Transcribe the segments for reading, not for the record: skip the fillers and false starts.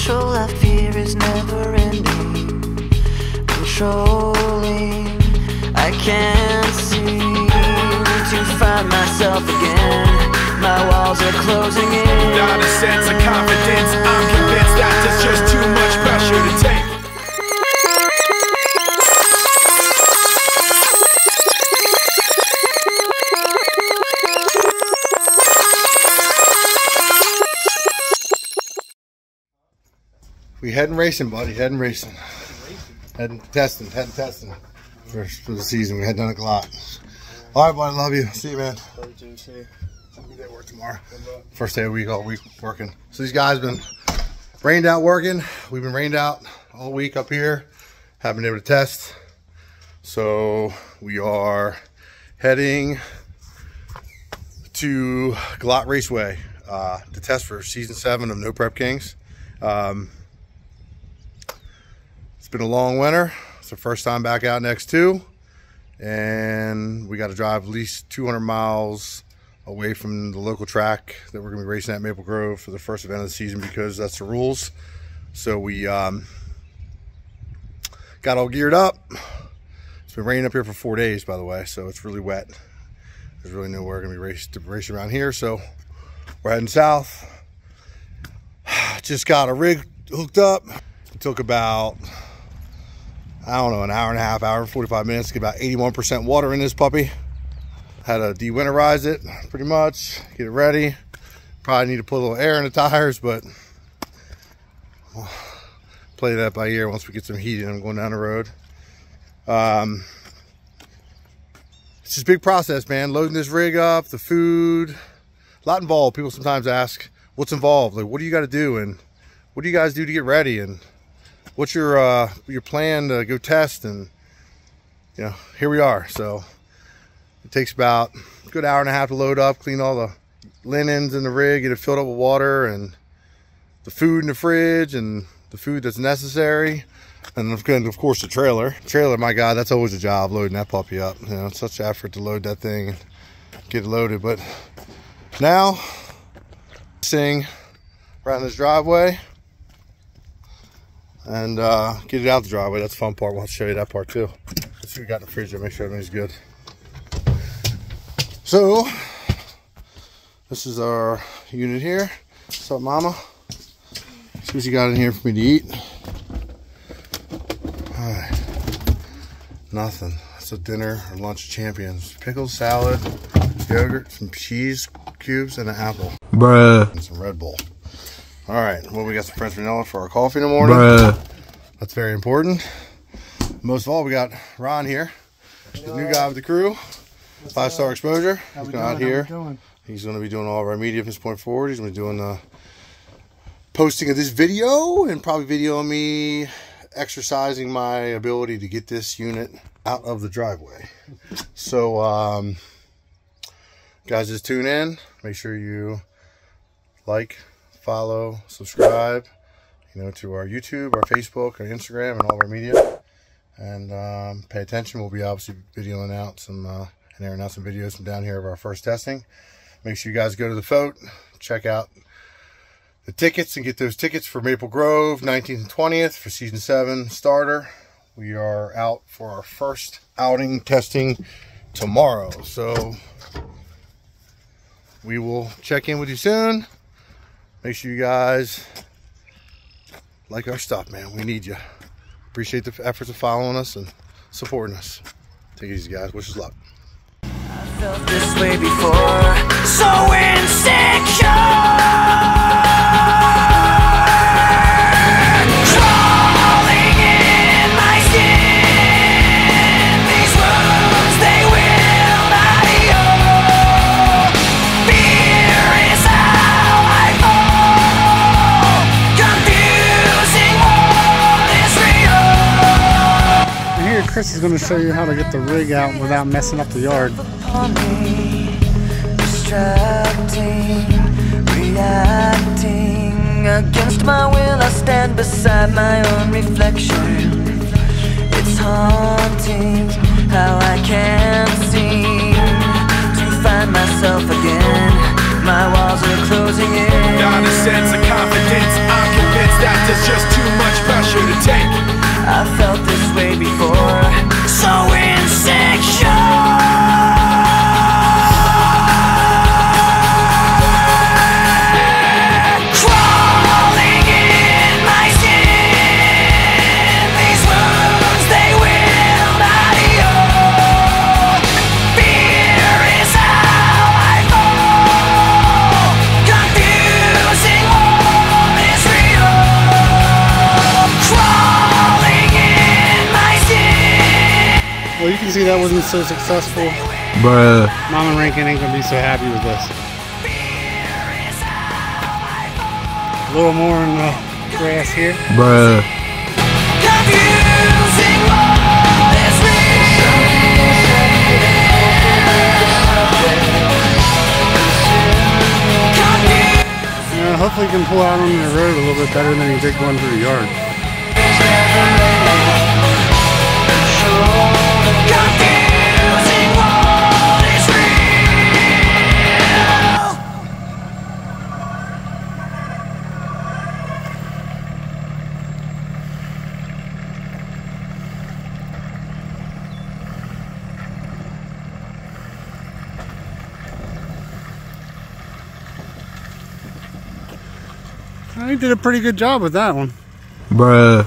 control I fear is never ending, controlling. I can't seem to find myself again. My walls are closing in. Without a sense of confidence, I'm convinced that there's just too much pressure to take. We heading racing, buddy. Heading racing. Heading testing for the season. We had done it a lot. All right, buddy. Love you. See you, man. Love you too. See you. I'll be there work tomorrow. First day of the week, all week working. So these guys been rained out working. We've been rained out all week up here. Haven't been able to test. So we are heading to Galot Raceway to test for season 7 of No Prep Kings. It's been a long winter. It's the first time back out in X2, and we got to drive at least 200 miles away from the local track that we're going to be racing at Maple Grove for the first event of the season, because that's the rules. So we got all geared up. It's been raining up here for 4 days, by the way, so it's really wet. There's really nowhere going to be racing around here, so we're heading south. Just got a rig hooked up. It took about, I don't know, an hour and a half, hour and 45 minutes to get about 81% water in this puppy. Had to de-winterize it pretty much, get it ready. Probably need to put a little air in the tires, but we'll play that by ear once we get some heat in them going down the road. It's just a big process, man. Loading this rig up, the food, a lot involved. People sometimes ask, what's involved? Like, what do you got to do? And what do you guys do to get ready? And what's your plan to go test? And, you know, here we are. So it takes about a good hour and a half to load up, clean all the linens in the rig, get it filled up with water, and the food in the fridge, and the food that's necessary. And of course the trailer. My God, that's always a job, loading that puppy up. You know, it's such an effort to load that thing and get it loaded. But now, sing around this driveway and get it out the driveway. That's the fun part. We'll have to show you that part too. Let's see what we got in the fridge there, make sure everything's good. So, this is our unit here. What's up, mama? See what you got in here for me to eat. Alright. Nothing. That's a dinner or lunch of champions. Pickles, salad, yogurt, some cheese cubes, and an apple. Bruh. And some Red Bull. Alright, well, we got some French vanilla for our coffee in the morning. Bruh. That's very important. Most of all, we got Ron here, the new guy with the crew. 5-star exposure. He's out here. He's going to be doing all of our media from this point forward. He's going to be doing posting of this video, and probably videoing me exercising my ability to get this unit out of the driveway. So guys, just tune in. Make sure you like, follow, subscribe, you know, to our YouTube, our Facebook, our Instagram, and all of our media. And pay attention. We'll be obviously videoing out some and airing out some videos from down here of our first testing. Make sure you guys go to the vote, check out the tickets, and get those tickets for Maple Grove 19th and 20th for season 7 starter. We are out for our first outing testing tomorrow, so we will check in with you soon. Make sure you guys like our stuff, man. We need you. Appreciate the efforts of following us and supporting us. Take it easy, guys. Wish us luck. I felt this way before, so insecure. Crawling in my skin. These wounds, they will not heal. Fear is how I fall. Confusing what is real. Here, Chris is going to show you how to get the rig out without messing up the yard. Distracting, reacting against my will. I stand beside my own reflection. It's haunting how I can't seem to find myself again. My walls are closing in. Without a sense of confidence, I'm convinced that there's Jersey that wasn't so successful. Bruh. Mama Rankin ain't gonna be so happy with this. A little more in the grass here. Bruh. Yeah, hopefully he can pull out on the road a little bit better than he did going through the yard. He did a pretty good job with that one. Bruh.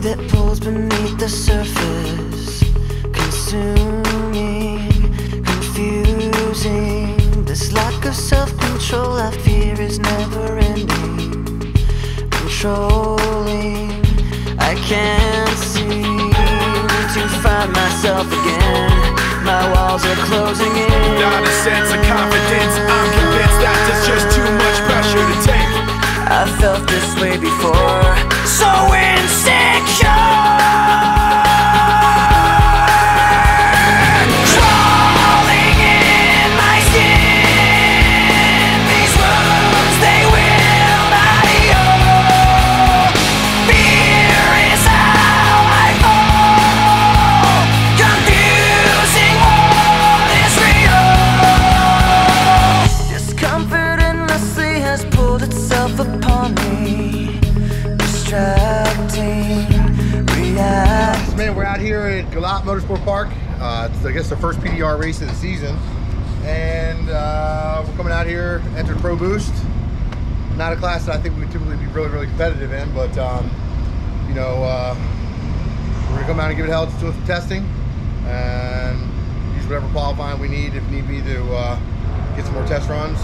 That pulls beneath the surface, consuming, confusing. This lack of self-control I fear is never ending, controlling. I can't seem to find myself again. My walls are closing in. Not a sense of confidence, I'm convinced that there's just too much pressure to take. I felt this way before, so insecure. Crawling in my skin, these wounds they will not heal. Fear is how I fall, confusing what is real. Discomfort endlessly has pulled itself upon me, distracting, reacting. Man, we're out here at Galat Motorsport Park. It's, I guess, the first PDR race of the season, and we're coming out here, entered Pro Boost. Not a class that I think we would typically be really competitive in, but you know, we're gonna come out and give it hell, just doing some testing, and use whatever qualifying we need, if need be, to get some more test runs.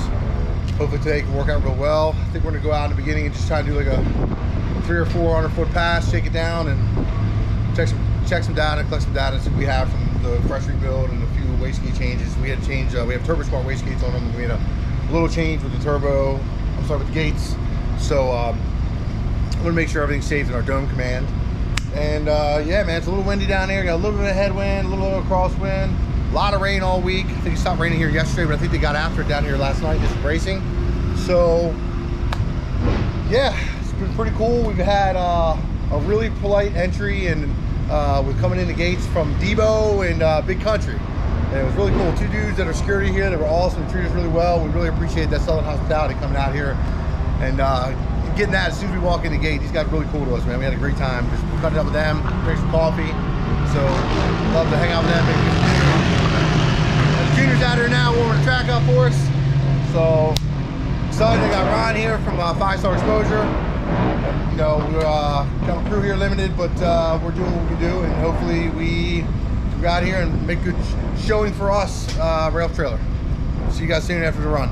Hopefully today can work out real well. I think we're gonna go out in the beginning and just try to do like a 300 or 400 foot pass, shake it down, and check some data, collect some data that we have from the fresh rebuild and a few wastegate changes. We had to change, we have turbo smart wastegates on them, and we had a little change with the turbo, I'm sorry, with the gates. So I'm gonna make sure everything's safe in our dome command. And yeah, man, it's a little windy down there. Got a little bit of headwind, a little bit of crosswind. A lot of rain all week. I think it stopped raining here yesterday, but I think they got after it down here last night, just racing. So yeah, it's been pretty cool. We've had a really polite entry, and we're coming in the gates from Debo and Big Country. And it was really cool. Two dudes that are security here that were awesome, treated us really well. We really appreciate that Southern hospitality coming out here and getting that as soon as we walk in the gate. These guys are really cool to us, man. We had a great time. Just cutting up with them, drink some coffee. So love to hang out with them. Maybe the juniors out here now warming the track up for us. So excited. I got Ron here from 5-Star Exposure. You know, we're kind of crew here limited, but we're doing what we do, and hopefully we go out here and make good showing for us, rail trailer. See you guys soon after the run.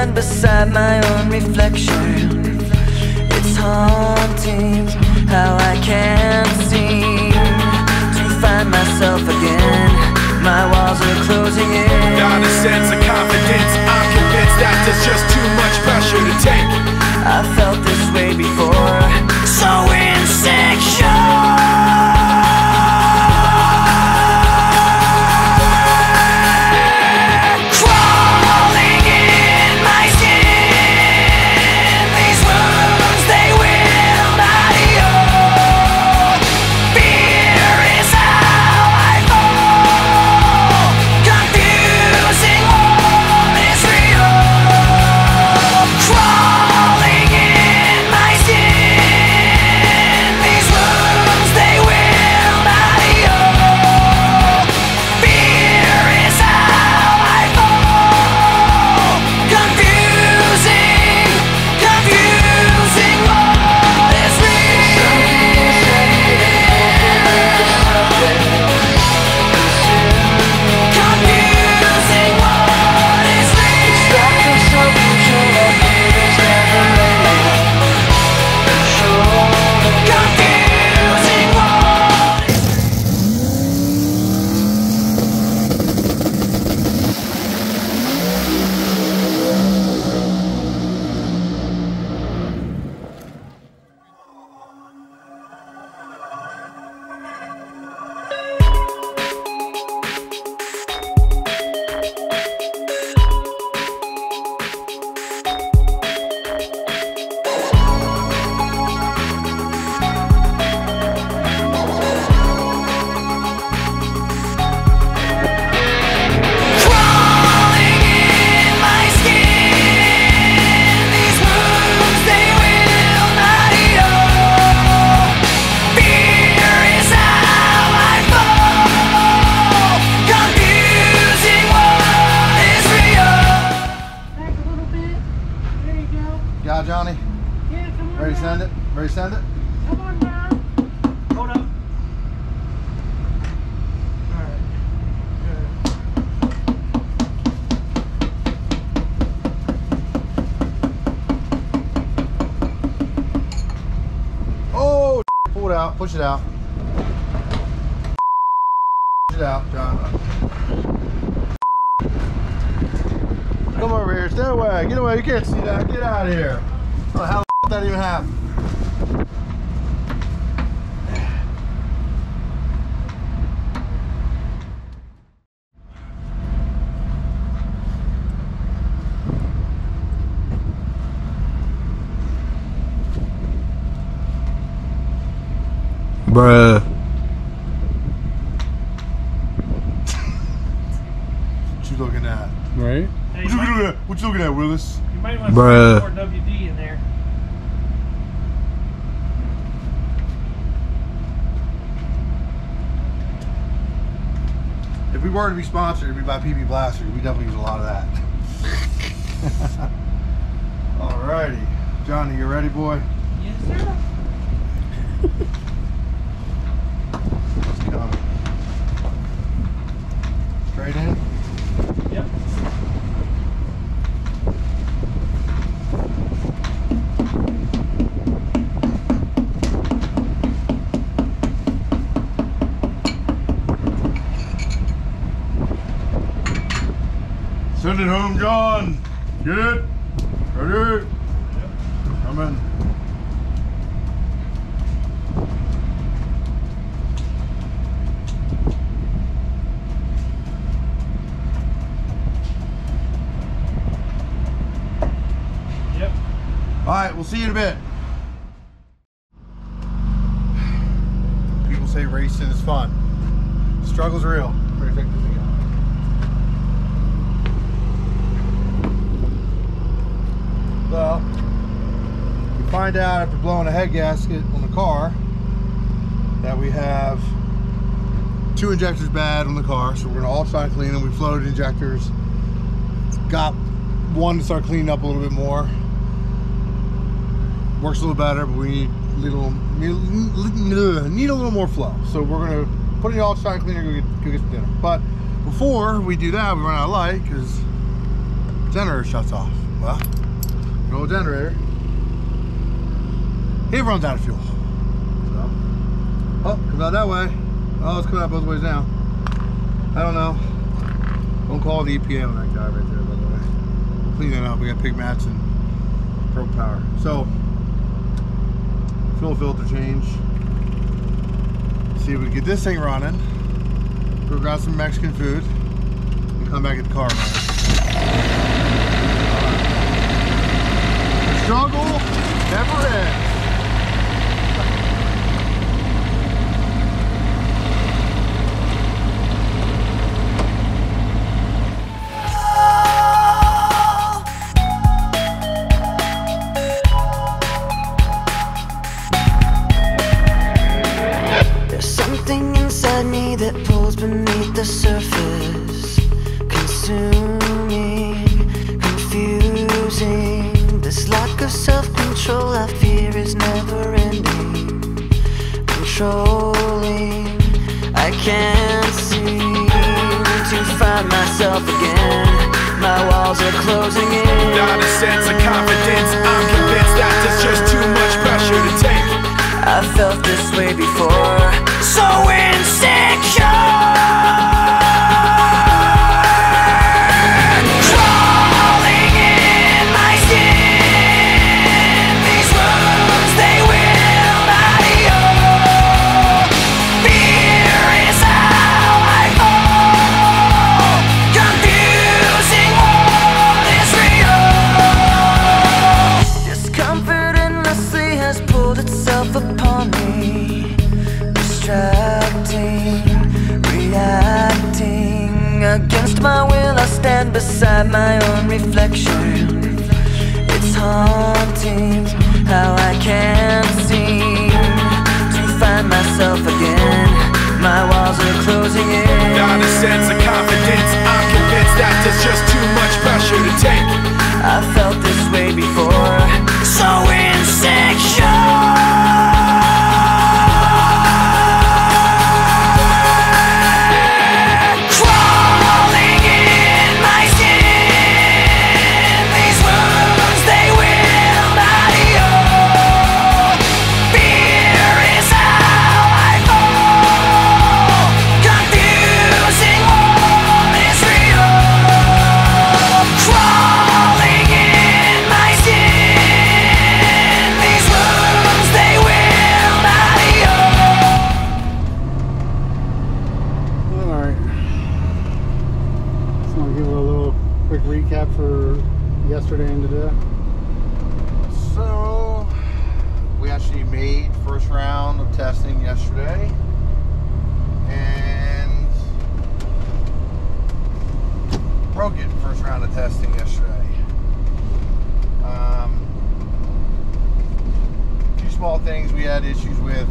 stand beside my own reflection. It's haunting how I can't seem to find myself again. My walls are closing in. Not a sense of confidence, I'm convinced that there's just too much pressure to take. I felt this way before, so insecure. Johnny? Yeah, come on. Ready to send it? Ready to send it? Come on now. Hold up. Alright. Good. Oh, pull it out. Push it out. Push it out, John. Come over here. Stay away. Get away. You can't see that. Get out of here. Oh, how the that even happen? Bruh. What you looking at? Right? What you looking at? What you looking at, Willis? You might want to Bruh. put more WD in there. If we were to be sponsored, it'd be by PB Blaster. We definitely use a lot of that. Alrighty. Johnny, you ready, boy? Yes, sir. It's coming. Straight in? Yep. Send it home, John. Get it? Ready? Come in. Yep. All right, we'll see you in a bit. People say racing is fun. Struggle's real. Ready to take this again. Well, we find out after blowing a head gasket on the car that we have 2 injectors bad on the car, so we're gonna all try to clean them. We floated injectors, got one to start cleaning up a little bit more. Works a little better, but we need a little more flow. So we're gonna put in the all-shine cleaner, go get some dinner. But before we do that, we run out of light because the generator shuts off. Well, good old generator. He runs out of fuel. So, oh, comes out that way. Oh, it's coming out both ways now. I don't know. Don't call the EPA on that guy right there, by the way. We'll clean that up. We got pig mats and pro power. So, fuel filter change. See if we can get this thing running. Go grab some Mexican food and come back at the car running. The struggle never ends. That pulls beneath the surface, consuming, confusing. This lack of self-control I fear is never ending, controlling. I can't seem to find myself again. My walls are closing in. Not a sense of confidence, I'm convinced that there's just too much pressure to take. I felt this way before, so insecure. Crawling in my skin, these wounds they will not heal. Fear is how I fall, confusing what is real. Discomfort endlessly has pulled itself upon me, distracting, reacting. Against my will I stand beside my own reflection. It's haunting how I can't seem to find myself again. My walls are closing in. Not a sense of confidence, I'm convinced that there's just too much pressure to take. I felt this way before, so insecure. Yesterday and today. So we actually made first round of testing yesterday and broke it first round of testing yesterday. A few small things we had issues with.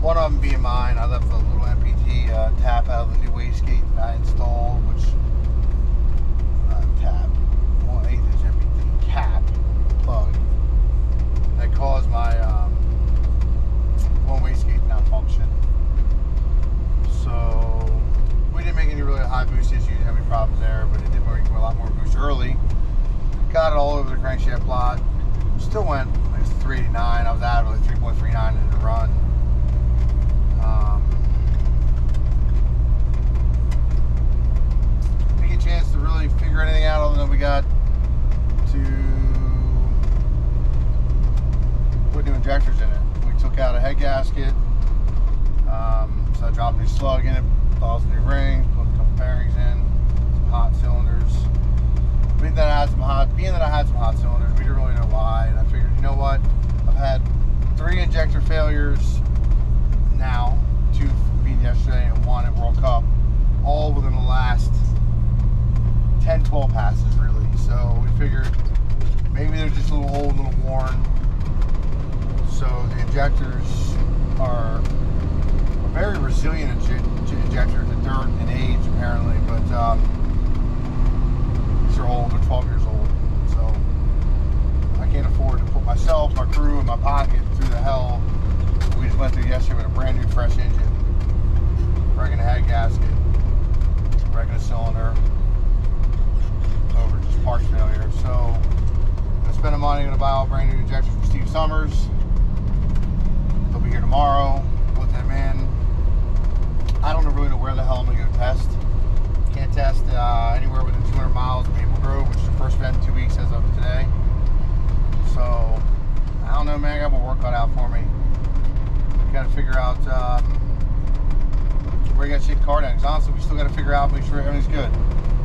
One of them being mine. I left the little MPT tap out of the new wastegate that I installed, which tap, 1/8 inch MPT cap plug that caused my one wastegate to not function. So we didn't make any really high boost issues, didn't have any problems there, but it did make a lot more boost early. Got it all over the crankshaft plot. Still went like 389. I was averaging 3.39 in the run. Didn't get a chance to really figure anything out other than we got to put new injectors in it. We took out a head gasket, so I dropped a new slug in it, bought some new rings, put a couple bearings in, some hot cylinders. Being that I had some hot cylinders, we didn't really know why, and I figured, you know what, I've had 3 injector failures now, 2 being yesterday and 1 at World Cup, all within the last 10-12 passes really. So we figured maybe they're just a little old, a little worn. So the injectors are a very resilient injector to dirt and age apparently, but these are old, they're 12 years old. So I can't afford to put myself, my crew, and my pocket through the hell we just went through yesterday with a brand new fresh engine, breaking a head gasket, breaking a cylinder, over just parts failure. So I'm gonna spend the money, gonna buy all brand new injectors from Steve Summers. They'll be here tomorrow. Put them in. I don't really know where the hell I'm gonna go test. Can't test anywhere within 200 miles of Maple Grove, which is the first event in 2 weeks as of today. So I don't know, man. I got my work cut out for me. Got to figure out where you got to shake the car down. Because honestly, we still got to figure out, make sure everything's good.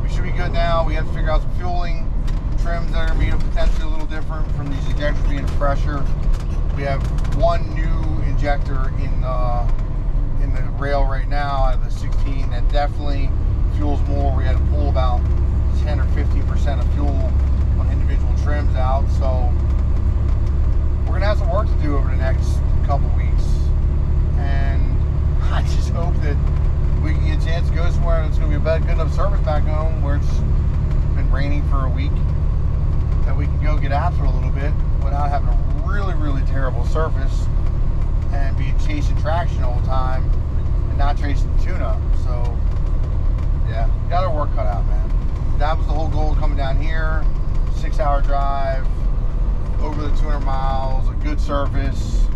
We should be good now. We have to figure out some fueling trims that are going to be potentially a little different from these injectors being pressure. We have one new injector in the rail right now out of the 16 that definitely fuels more. We had to pull about 10 or 15% of fuel on individual trims out. So we're going to have some work to do over the next couple weeks. And I just hope that we can get a chance to go somewhere and it's going to be a good enough service back home where it's been raining for a week, that we can go get after a little bit without having a really, really terrible surface and be chasing traction all the time and not chasing tune-up. So, yeah, got our work cut out, man. That was the whole goal coming down here. 6-hour drive, over the 200 miles, a good surface.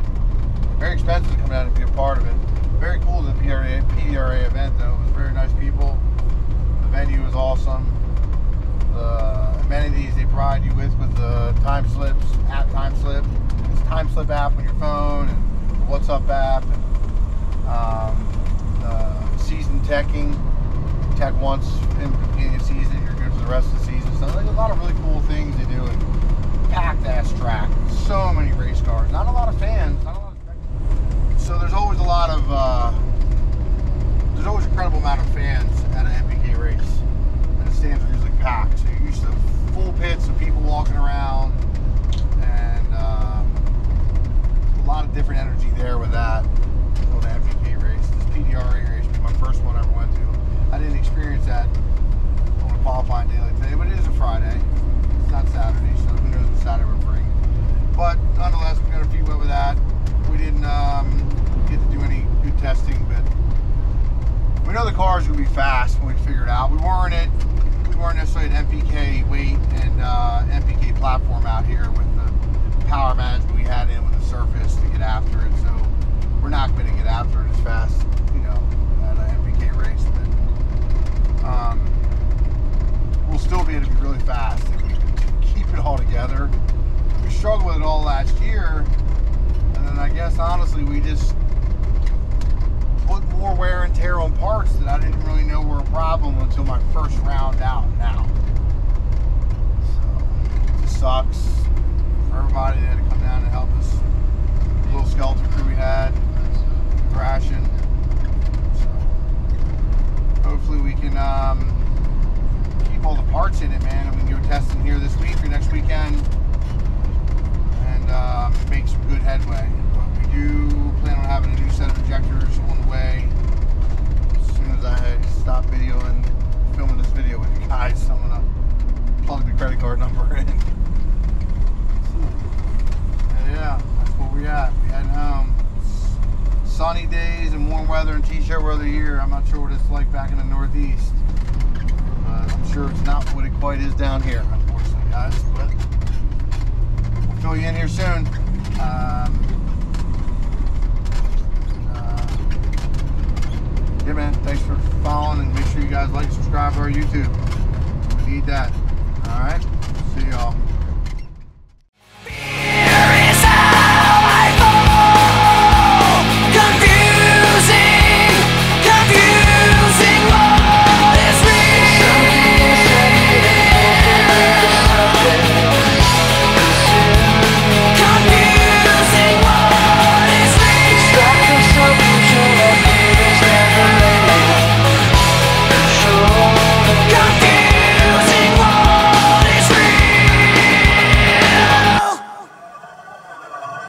Very expensive to come down and be a part of it. Very cool the PDRA event though. It was very nice people. The venue was awesome. The amenities they provide you with the time slips, time slip. It's time slip app on your phone and the WhatsApp app and the season teching. Tech once in the beginning of the season, you're good for the rest of the season. So there's a lot of really cool things they do and packed ass track. So many race cars. Not a lot of fans. Not a lot of So there's always a lot of, there's always an incredible amount of fans at an MPK race. And the stands are usually packed. So you're used to full pits of people walking around. And a lot of different energy there with that on the MPK race. This PDRA race was my first one I ever went to. I didn't experience that on a qualifying day like today, but it is a Friday. It's not Saturday, so who knows what Saturday will bring. But nonetheless, we got our feet wet with that. We didn't get to do any good testing, but we know the car's gonna be fast when we figure it out. We weren't necessarily at MPK weight and MPK platform out here with the power management we had in with the surface to get after it. So we're not going to get after it as fast, you know, at an MPK race. But we'll still be able to be really fast if we keep it all together. We struggled with it all last year. And then I guess honestly we just put more wear and tear on parts that I didn't really know were a problem until my first round out now. So it just sucks for everybody that had to come down and help us. The little skeleton crew we had thrashing. So hopefully we can keep all the parts in it, man, and we can go testing here this week or next weekend. Make some good headway. But we do plan on having a new set of injectors on the way as soon as I stop videoing, filming this video with you guys. So I'm gonna plug the credit card number in. Yeah, that's where we at. We heading home. Sunny days and warm weather and t-shirt weather here. I'm not sure what it's like back in the Northeast, but I'm sure it's not what it quite is down here, unfortunately, guys. But fill you in here soon. Yeah, man, thanks for following, and make sure you guys like and subscribe to our YouTube. We need that. All right, see y'all.